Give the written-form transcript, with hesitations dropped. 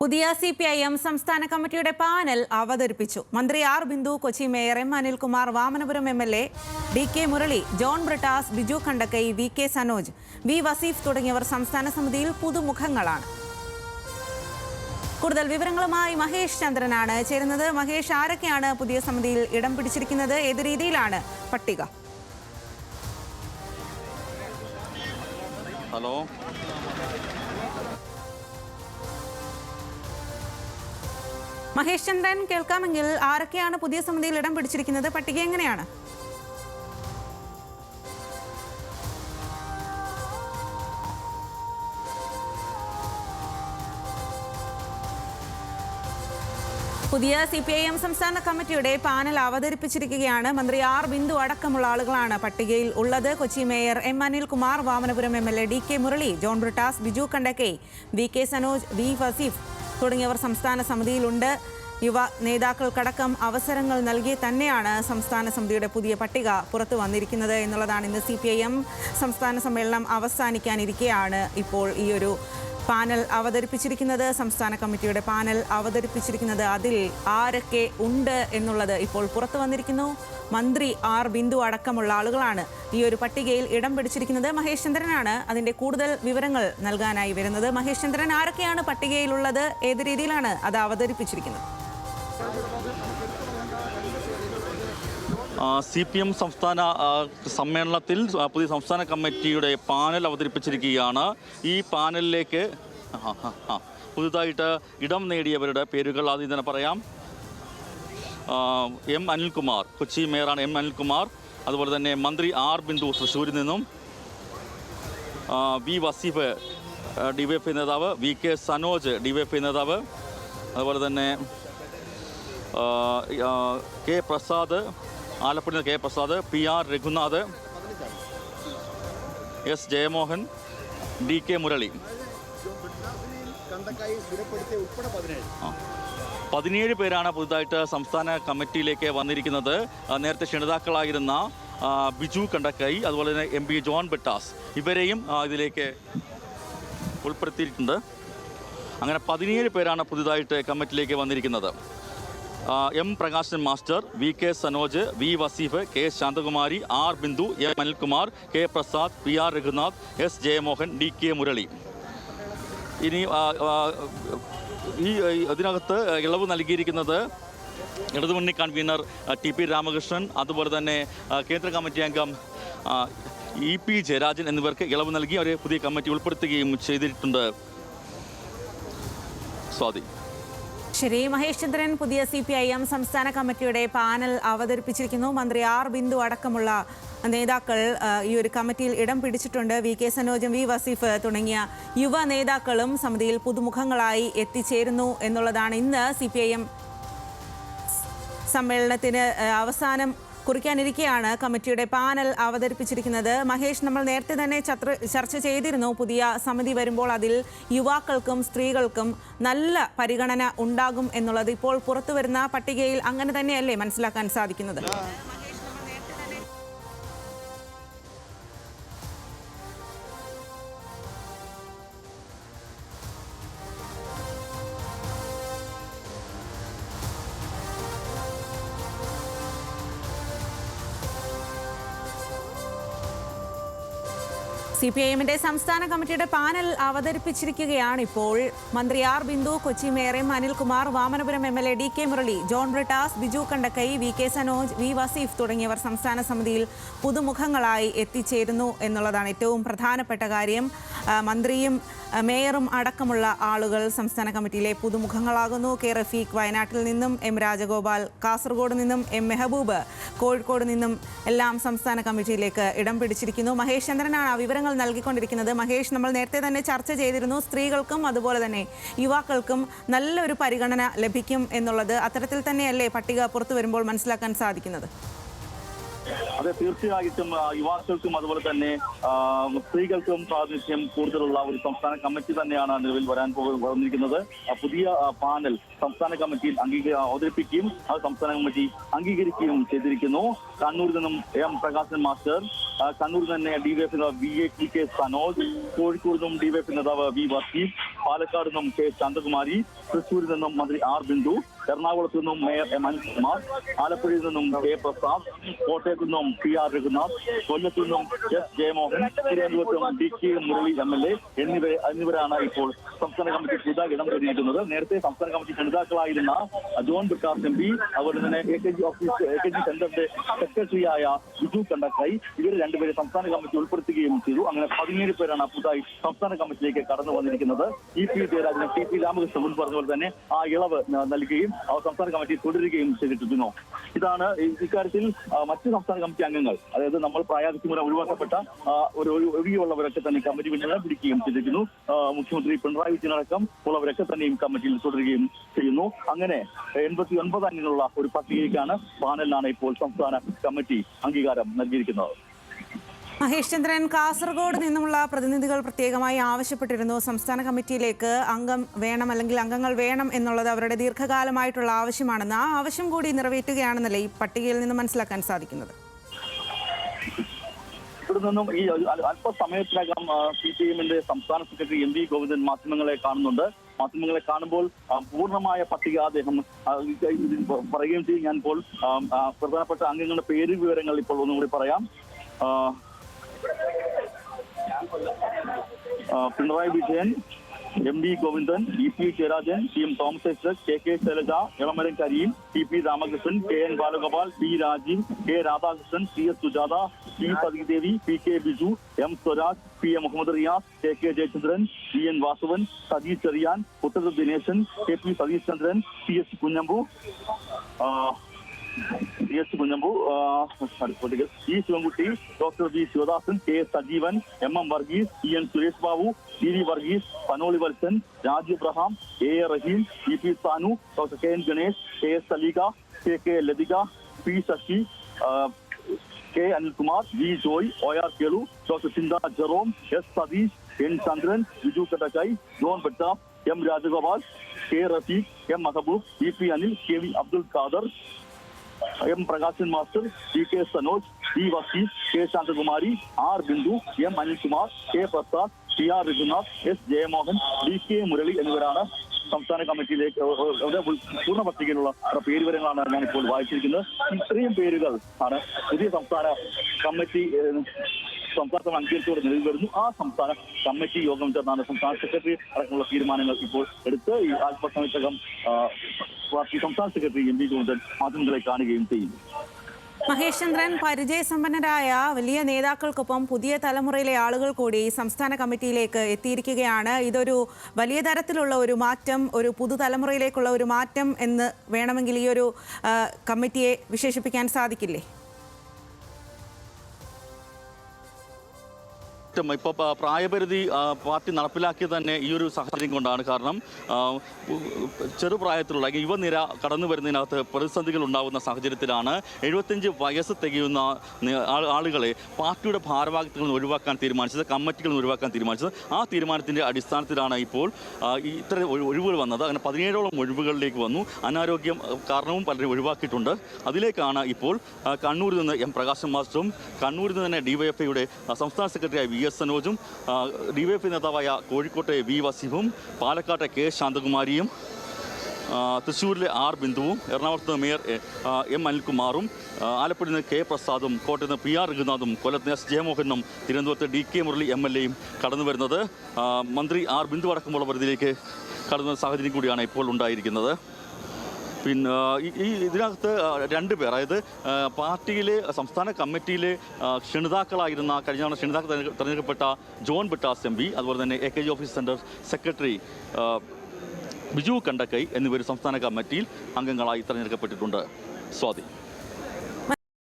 പുതിയ CPIM സംസ്ഥാന കമ്മിറ്റിയുടെ പാനൽ അവതരിപ്പിച്ചു. മന്ത്രി R Bindu, Kochi mayor M Anilkumar, Vamanapuram MLA DK Murali, John Brittas, Biju Kandakkai, VK Sanoj, V Vaseef തുടങ്ങിയവർ സംസ്ഥാന സമിതിയിൽ പുതുമുഖങ്ങളാണ്. കൂടുതൽ വിവരങ്ങളുമായി മഹേഷ് ചന്ദ്രനാണ് ചേരുന്നത്. മഹേഷ്, ആരൊക്കെയാണ് പുതിയ സമിതിയിൽ ഇടം പിടിച്ചിരിക്കുന്നത്? ഏത് രീതിയിലാണ് പട്ടിക? ഹലോ, മഹേഷ് ചന്ദ്രൻ, കേൾക്കാമെങ്കിൽ ആരൊക്കെയാണ് പുതിയ സമിതിയിൽ ഇടം പിടിച്ചിരിക്കുന്നത്? പട്ടിക എങ്ങനെയാണ്? പുതിയ CPIM സംസ്ഥാന കമ്മിറ്റിയുടെ പാനൽ അവതരിപ്പിച്ചിരിക്കുകയാണ്. മന്ത്രി ആർ ബിന്ദു അടക്കമുള്ള ആളുകളാണ് പട്ടികയിൽ ഉള്ളത്. Kochi mayor M Anilkumar, Vamanapuram MLA DK Murali, John Brittas, Biju Kandakkai, VK Sanoj, V Vaseef തുടങ്ങിയവർ സംസ്ഥാന സമിതിയിലുണ്ട്. യുവ നേതാക്കൾക്കടക്കം അവസരങ്ങൾ നൽകി തന്നെയാണ് സംസ്ഥാന സമിതിയുടെ പുതിയ പട്ടിക പുറത്തു വന്നിരിക്കുന്നത് എന്നുള്ളതാണ്. ഇന്ന് CPIM സംസ്ഥാന സമ്മേളനം അവസാനിക്കാനിരിക്കെയാണ് ഇപ്പോൾ ഈ ഒരു പാനൽ അവതരിപ്പിച്ചിരിക്കുന്നത്. സംസ്ഥാന കമ്മിറ്റിയുടെ പാനൽ അവതരിപ്പിച്ചിരിക്കുന്നത്. അതിൽ ആരൊക്കെ ഉണ്ട് എന്നുള്ളത് ഇപ്പോൾ പുറത്തു വന്നിരിക്കുന്നു. മന്ത്രി ആർ ബിന്ദു അടക്കമുള്ള ആളുകളാണ് ഈ ഒരു പട്ടികയിൽ ഇടം പിടിച്ചിരിക്കുന്നത്. മഹേഷ് ചന്ദ്രനാണ് അതിൻ്റെ കൂടുതൽ വിവരങ്ങൾ നൽകാനായി വരുന്നത്. മഹേഷ് ചന്ദ്രൻ, ആരൊക്കെയാണ് പട്ടികയിലുള്ളത്? ഏത് രീതിയിലാണ് അത് അവതരിപ്പിച്ചിരിക്കുന്നത്? CPM സംസ്ഥാന സമ്മേളനത്തിൽ പുതിയ സംസ്ഥാന കമ്മിറ്റിയുടെ പാനൽ അവതരിപ്പിച്ചിരിക്കുകയാണ്. ഈ പാനലിലേക്ക് പുതുതായിട്ട് ഇടം നേടിയവരുടെ പേരുകൾ ആദ്യം തന്നെ പറയാം. എം അനിൽകുമാർ, കൊച്ചി മേയറാണ് എം അനിൽകുമാർ. അതുപോലെ തന്നെ മന്ത്രി ആർ ബിന്ദു തൃശ്ശൂരിൽ നിന്നും, V വസീഫ് DYFI നേതാവ്, VK സനോജ് DYFI നേതാവ്, അതുപോലെ തന്നെ K Prasad, Alappuzha K Prasad, PR Raghunath, S Jayamohan, DK Murali. 17 പേരാണ് പുതുതായിട്ട് സംസ്ഥാന കമ്മിറ്റിയിലേക്ക് വന്നിരിക്കുന്നത്. നേരത്തെ ക്ഷണിതാക്കളായിരുന്ന ബിജു കണ്ടക്കൈ, അതുപോലെ തന്നെ MP ജോൺ ബ്രിട്ടാസ്, ഇവരെയും ഇതിലേക്ക് ഉൾപ്പെടുത്തിയിട്ടുണ്ട്. അങ്ങനെ 17 പേരാണ് പുതുതായിട്ട് കമ്മിറ്റിയിലേക്ക് വന്നിരിക്കുന്നത്. M Prakashan master, VK Sanoj, V Vaseef, K Santhakumari, R Bindu, M Anilkumar, K Prasad, PR Raghunath, S Jayamohan, DK Murali. ഇനി ഇതിനകത്ത് ഇളവ് നൽകിയിരിക്കുന്നത് ഇടതുമുന്നണി കൺവീനർ TP രാമകൃഷ്ണൻ, അതുപോലെ തന്നെ കേന്ദ്ര കമ്മിറ്റി അംഗം EP ജയരാജൻ എന്നിവർക്ക് ഇളവ് നൽകി അവരെ പുതിയ കമ്മിറ്റി ഉൾപ്പെടുത്തുകയും ചെയ്തിട്ടുണ്ട്. സ്വാതി. ശരി, മഹേഷ് ചന്ദ്രൻ, പുതിയ CPIM സംസ്ഥാന കമ്മിറ്റിയുടെ പാനൽ അവതരിപ്പിച്ചിരിക്കുന്നു. മന്ത്രി ആർ ബിന്ദു അടക്കമുള്ള നേതാക്കൾ ഈ ഒരു കമ്മിറ്റിയിൽ ഇടം പിടിച്ചിട്ടുണ്ട്. VK സനോജും V വസീഫ് തുടങ്ങിയ യുവ നേതാക്കളും സമിതിയിൽ പുതുമുഖങ്ങളായി എത്തിച്ചേരുന്നു എന്നുള്ളതാണ്. ഇന്ന് CPIM സമ്മേളനത്തിന് അവസാനം കുറിക്കാനിരിക്കെയാണ് കമ്മിറ്റിയുടെ പാനൽ അവതരിപ്പിച്ചിരിക്കുന്നത്. മഹേഷ്, നമ്മൾ നേരത്തെ തന്നെ ചർച്ച ചെയ്തിരുന്നു. പുതിയ സമിതി വരുമ്പോൾ അതിൽ യുവാക്കൾക്കും സ്ത്രീകൾക്കും നല്ല പരിഗണന ഉണ്ടാകും എന്നുള്ളത്. ഇപ്പോൾ പുറത്തു വരുന്ന പട്ടികയിൽ അങ്ങനെ തന്നെയല്ലേ മനസ്സിലാക്കാൻ സാധിക്കുന്നത്? CPIMന്റെ സംസ്ഥാന കമ്മിറ്റിയുടെ പാനൽ അവതരിപ്പിച്ചിരിക്കുകയാണ് ഇപ്പോൾ. മന്ത്രി R Bindu, Kochi mayor M Anilkumar, Vamanapuram MLA DK Murali, John Brittas, Biju Kandakkai, VK Sanoj, V Vaseef തുടങ്ങിയവർ സംസ്ഥാന സമിതിയിൽ പുതുമുഖങ്ങളായി എത്തിച്ചേരുന്നു എന്നുള്ളതാണ് ഏറ്റവും പ്രധാനപ്പെട്ട കാര്യം. മന്ത്രിയും മേയറും അടക്കമുള്ള ആളുകൾ സംസ്ഥാന കമ്മിറ്റിയിലെ പുതുമുഖങ്ങളാകുന്നു. K റഫീഖ് വയനാട്ടിൽ നിന്നും, M രാജഗോപാൽ കാസർഗോഡ് നിന്നും, M മെഹബൂബ് കോഴിക്കോട് നിന്നും എല്ലാം സംസ്ഥാന കമ്മിറ്റിയിലേക്ക് ഇടം പിടിച്ചിരിക്കുന്നു. മഹേഷ് ചന്ദ്രനാണ് ആ വിവരങ്ങൾ നൽകിക്കൊണ്ടിരിക്കുന്നത്. മഹേഷ്, നമ്മൾ നേരത്തെ തന്നെ ചർച്ച ചെയ്തിരുന്നു, സ്ത്രീകൾക്കും അതുപോലെ തന്നെ യുവാക്കൾക്കും നല്ലൊരു പരിഗണന ലഭിക്കും എന്നുള്ളത്. അത്തരത്തിൽ തന്നെയല്ലേ പട്ടിക പുറത്തു വരുമ്പോൾ മനസ്സിലാക്കാൻ സാധിക്കുന്നത്? അത് തീർച്ചയായിട്ടും യുവാക്കൾക്കും അതുപോലെ തന്നെ സ്ത്രീകൾക്കും പ്രാതിനിധ്യം കൂടുതലുള്ള ഒരു സംസ്ഥാന കമ്മിറ്റി തന്നെയാണ് നിലവിൽ വന്നിരിക്കുന്നത്. പുതിയ പാനൽ സംസ്ഥാന കമ്മിറ്റിയിൽ അവതരിപ്പിക്കുകയും അത് സംസ്ഥാന കമ്മിറ്റി അംഗീകരിക്കുകയും ചെയ്തിരിക്കുന്നു. കണ്ണൂരിൽ നിന്നും എം പ്രകാശൻ മാസ്റ്റർ, കണ്ണൂരിൽ തന്നെ DYF VA K Sanoj, Kozhikode നിന്നും ഡിവൈഎഫ് നേതാവ് V വസീഫ്, പാലക്കാട് നിന്നും K ശാന്തകുമാരി, തൃശ്ശൂരിൽ നിന്നും മന്ത്രി R ബിന്ദു, എറണാകുളത്ത് നിന്നും മേയർ M അനിൽകുമാർ, ആലപ്പുഴയിൽ നിന്നും K പ്രസാദ്, കോട്ടയത്ത് നിന്നും PR രഘുനാഥ്, കൊല്ലത്തു നിന്നും S ജയമോഹൻ, തിരുവനന്തപുരത്തും DK മുരളി MLA എന്നിവരാണ് ഇപ്പോൾ സംസ്ഥാന കമ്മിറ്റി പുതുതായി ഇടം നേടിയിരിക്കുന്നത്. നേരത്തെ സംസ്ഥാന കമ്മിറ്റി നേതാക്കളായിരുന്ന ജോൺ ബ്രിട്ടാസ് MP, അതുപോലെ തന്നെ AKG സെന്ററിന്റെ സെക്രട്ടറിയായ ബിജു കണ്ടക്കൈ, ഇവർ രണ്ടുപേരെ സംസ്ഥാന കമ്മിറ്റി ഉൾപ്പെടുത്തുകയും ചെയ്തു. അങ്ങനെ 17 പേരാണ് പുതുതായി സംസ്ഥാന കമ്മിറ്റിയിലേക്ക് കടന്നു വന്നിരിക്കുന്നത്. EP ജയരാജന് TP രാമകൃഷ്ണൻ മുൻ പറഞ്ഞ പോലെ തന്നെ ആ ഇളവ് നൽകുകയും അവർ സംസ്ഥാന കമ്മിറ്റി തുടരുകയും ചെയ്തിട്ടുണ്ടോ. ഇതാണ് ഇക്കാര്യത്തിൽ മറ്റ് സംസ്ഥാന കമ്മിറ്റി അംഗങ്ങൾ, അതായത് നമ്മൾ പ്രായാധിക്യം മൂലം ഒഴിവാക്കപ്പെട്ട ഒഴികെയുള്ളവരൊക്കെ തന്നെ കമ്മിറ്റി പിന്തുണ പിടിക്കുകയും ചെയ്തിരിക്കുന്നു. മുഖ്യമന്ത്രി പിണറായി വിജയൻ അടക്കം ഉള്ളവരൊക്കെ തന്നെയും കമ്മിറ്റിയിൽ തുടരുകയും ചെയ്യുന്നു. അങ്ങനെ 89 അംഗങ്ങളുള്ള ഒരു പട്ടികയ്ക്കാണ് പാനലിനാണ് ഇപ്പോൾ സംസ്ഥാന കമ്മിറ്റി അംഗീകാരം നൽകിയിരിക്കുന്നത്. മഹേഷ് ചന്ദ്രൻ, കാസർഗോഡ് നിന്നുമുള്ള പ്രതിനിധികൾ പ്രത്യേകമായി ആവശ്യപ്പെട്ടിരുന്നു സംസ്ഥാന കമ്മിറ്റിയിലേക്ക് അംഗം വേണം അല്ലെങ്കിൽ അംഗങ്ങൾ വേണം എന്നുള്ളത് അവരുടെ ദീർഘകാലമായിട്ടുള്ള ആവശ്യമാണെന്ന്. ആ ആവശ്യം കൂടി നിറവേറ്റുകയാണെന്നല്ലേ ഈ പട്ടികയിൽ നിന്ന് മനസ്സിലാക്കാൻ സാധിക്കുന്നത്? ഇവിടെ നിന്നും ഈ അല്പസമയത്തിനകം CPIMന്റെ സംസ്ഥാന സെക്രട്ടറി MV ഗോവിന്ദൻ മാധ്യമങ്ങളെ കാണുന്നുണ്ട്. മാധ്യമങ്ങളെ കാണുമ്പോൾ പൂർണ്ണമായ പട്ടിക അദ്ദേഹം പറയുകയും ചെയ്യും. ഞാൻ ഇപ്പോൾ പ്രധാനപ്പെട്ട അംഗങ്ങളുടെ പേര് വിവരങ്ങൾ ഇപ്പോൾ ഒന്നുകൂടി പറയാം. Pinarayi Vijayan, MV Govindan, EP Jayarajan, TM Thomas Isaac, KK Shailaja, Elamaram Kareem, TP Ramakrishnan, KN Balagopal, P Rajeev, K Radhakrishnan, CS Sujatha, P Sathidevi, PK Biju, M Swaraj, PM Muhammad Riyas, KK Jayachandran, VN Vasavan, Satheesh Cheriyan, Uthara Dineshan, KP Satheesh Chandran, CS Kunhambu, E Sivankutty, doctor V Sivadasan, K Sajeevan, MM Varghese, EN Suresh Babu, TV Varghese, Panoli Valsan, Raju Abraham, A Rahim, EP Sanu, doctor KN Ganesh, KS Saleekha, KK Lathika, P Sasi, K Anilkumar, V Joy, OR Kelu, doctor Chintha Jerome, S Satheesh, N Chandran, Biju Kadakkai, John Brittas, M Rajagopal, K Rafeeq, M Mahboob, EP Anil, KV Abdul Khader, M Prakashan master, DK Sanoj, V Vaseef, K Santhakumari, R Bindu, M Anilkumar, K Prasad, PR Raghunath, S Jayamohan, DK Murali എന്നിവരാണ് സംസ്ഥാന കമ്മിറ്റിയിലേക്ക് പൂർണ്ണ പട്ടികയിലുള്ള പേരുവിവരങ്ങളാണ് ഞാനിപ്പോൾ വായിച്ചിരിക്കുന്നത്. ഇത്രയും പേരുകൾ ആണ് പുതിയ സംസ്ഥാന committee അംഗീകരിച്ചോടെ നിലവിൽ വരുന്നു. ആ സംസ്ഥാന കമ്മിറ്റി യോഗം ചേർന്നാണ് സംസ്ഥാന സെക്രട്ടറി അടക്കമുള്ള തീരുമാനങ്ങൾ ഇപ്പോൾ എടുത്ത് ഈ അല്പസമയത്തകം പാർട്ടി സംസ്ഥാന സെക്രട്ടറി MV ഗോവിന്ദൻ മാധ്യമങ്ങളെ കാണുകയും ചെയ്യുന്നു. മഹേഷ് ചന്ദ്രൻ, പരിചയസമ്പന്നരായ വലിയ നേതാക്കൾക്കൊപ്പം പുതിയ തലമുറയിലെ ആളുകൾ കൂടി സംസ്ഥാന കമ്മിറ്റിയിലേക്ക് എത്തിയിരിക്കുകയാണ്. ഇതൊരു വലിയ തരത്തിലുള്ള ഒരു മാറ്റം, ഒരു പുതുതലമുറയിലേക്കുള്ള ഒരു മാറ്റം എന്ന് വേണമെങ്കിൽ ഈ ഒരു കമ്മിറ്റിയെ വിശേഷിപ്പിക്കാൻ സാധിക്കില്ലേ? ഇപ്പോൾ പ്രായപരിധി പാർട്ടി നടപ്പിലാക്കിയത് തന്നെ ഈ ഒരു സാഹചര്യം കൊണ്ടാണ്. കാരണം ചെറുപ്രായത്തിലുള്ള യുവനിര കടന്നു വരുന്നതിനകത്ത് പ്രതിസന്ധികൾ ഉണ്ടാകുന്ന സാഹചര്യത്തിലാണ് 75 വയസ്സ് തികയുന്ന ആളുകളെ പാർട്ടിയുടെ ഭാരവാഹിത്വങ്ങളിൽ നിന്ന് ഒഴിവാക്കാൻ തീരുമാനിച്ചത്, കമ്മിറ്റികളിൽ നിന്ന് ഒഴിവാക്കാൻ തീരുമാനിച്ചത്. ആ തീരുമാനത്തിൻ്റെ അടിസ്ഥാനത്തിലാണ് ഇപ്പോൾ ഇത്തരം ഒഴിവുകൾ വന്നത്. അങ്ങനെ 17ഓളം ഒഴിവുകളിലേക്ക് വന്നു. അനാരോഗ്യം കാരണവും പലരും ഒഴിവാക്കിയിട്ടുണ്ട്. അതിലേക്കാണ് ഇപ്പോൾ കണ്ണൂരിൽ നിന്ന് M പ്രകാശൻ മാസ്റ്ററും കണ്ണൂരിൽ നിന്ന് തന്നെ DYFIയുടെ സംസ്ഥാന സെക്രട്ടറിയായ VS സനോജും DYFI നേതാവായ കോഴിക്കോട്ടെ V വസീഫും പാലക്കാട്ടെ K ശാന്തകുമാരിയും തൃശ്ശൂരിലെ R ബിന്ദുവും എറണാകുളത്ത് മേയർ M അനിൽകുമാറും ആലപ്പുഴയിൽ നിന്ന് K പ്രസാദും കോട്ടയത്ത് നിന്ന് PR രഘുനാഥും കൊല്ലത്ത് S ജയമോഹനും തിരുവനന്തപുരത്ത് DK മുരളി MLAയും കടന്നു വരുന്നത് മന്ത്രി R ബിന്ദു അടക്കമുള്ള പരിധിയിലേക്ക് കടന്ന സാഹചര്യം കൂടിയാണ് ഇപ്പോൾ ഉണ്ടായിരിക്കുന്നത്. പിന്നെ ഇതിനകത്ത് 2 പേർ, അതായത് പാർട്ടിയിലെ സംസ്ഥാന കമ്മിറ്റിയിലെ ക്ഷണിതാക്കളായിരുന്ന കഴിഞ്ഞ തവണ ക്ഷണിതാക്കൾ തിരഞ്ഞെടുക്കപ്പെട്ട ജോൺ ബ്രിട്ടാസ് MP, അതുപോലെ തന്നെ AKG office centre secretary Biju Kandakkai എന്നിവർ സംസ്ഥാന കമ്മിറ്റിയിൽ അംഗങ്ങളായി തിരഞ്ഞെടുക്കപ്പെട്ടിട്ടുണ്ട്. സ്വാതി.